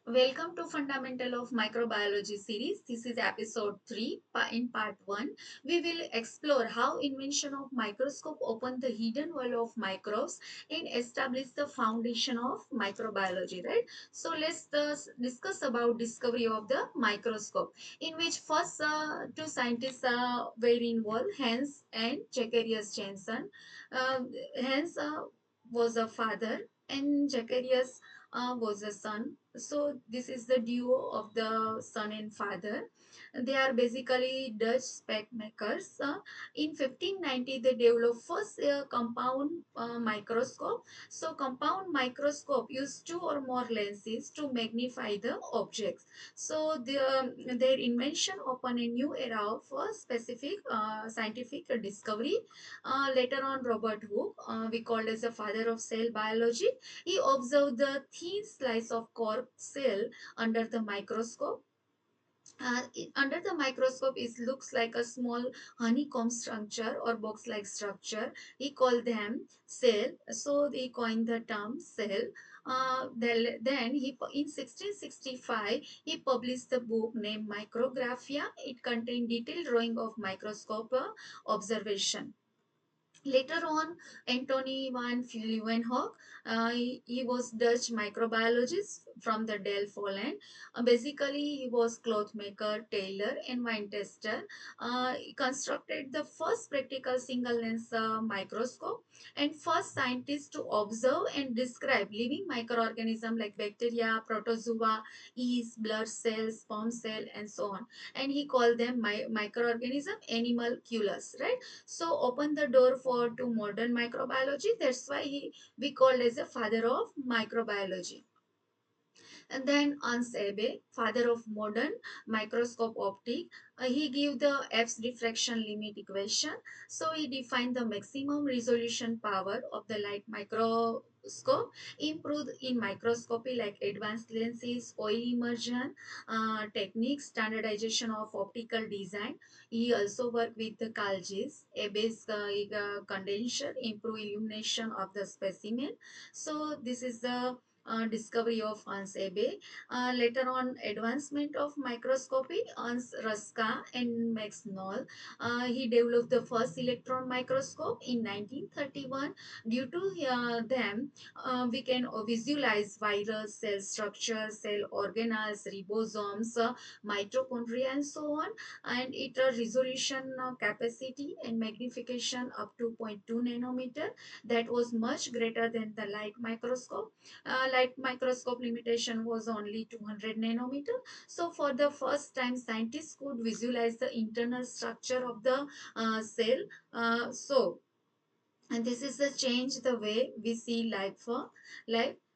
Welcome to Fundamental of Microbiology series. This is episode 3. In part 1, we will explore how invention of microscope opened the hidden world of microbes and establish the foundation of microbiology, right? So let's discuss about discovery of the microscope, in which first two scientists were involved, Hans and Zacharias Janssen. Hans was a father and Zacharias was a son. So this is the duo of the son and father. They are basically Dutch spec makers. In 1590, they developed first compound microscope. So compound microscope use two or more lenses to magnify the objects. So their invention opened a new era for specific scientific discovery. Later on, Robert Hooke, we called as the father of cell biology, he observed the thin slice of cork cell under the microscope. Under the microscope, it looks like a small honeycomb structure or box-like structure. He called them cell, so he coined the term cell. Then he in 1665 he published the book named Micrographia. It contained detailed drawing of microscope observation. Later on, Antonie van Leeuwenhoek, he was Dutch microbiologist from the Delft, Holland. Basically, he was cloth maker, tailor, and wine tester. He constructed the first practical single lens microscope and first scientist to observe and describe living microorganisms like bacteria, protozoa, yeast, blood cells, sperm cell, and so on. And he called them microorganism animalcules, right? So open the door for to modern microbiology. That's why we called as a father of microbiology. And then Hans Abbe, father of modern microscope optic, he gave the F's diffraction limit equation. So he defined the maximum resolution power of the light microscope, improved in microscopy like advanced lenses, oil immersion techniques, standardization of optical design. He also worked with the Kalgis, Abbe's condenser, improve illumination of the specimen. So this is the discovery of Hans Abbe. Later on, advancement of microscopy, Hans Ruska and Max Knoll. He developed the first electron microscope in 1931. Due to them, we can visualize viral cell structure, cell organelles, ribosomes, mitochondria, and so on. And it resolution capacity and magnification up to zero point 0.2 nanometer. That was much greater than the light microscope. Light microscope limitation was only 200 nanometer. So for the first time, scientists could visualize the internal structure of the cell. And this is the change the way we see life.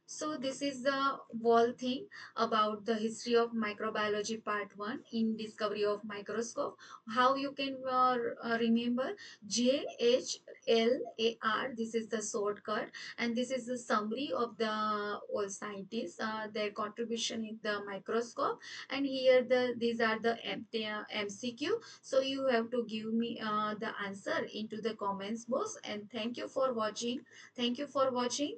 So this is the whole thing about the history of microbiology part 1 in discovery of microscope. How you can remember JHLAR, this is the shortcut, and this is the summary of the all scientists, their contribution in the microscope. And here these are the MCQ. So you have to give me the answer into the comments box. And thank you for watching. Thank you for watching.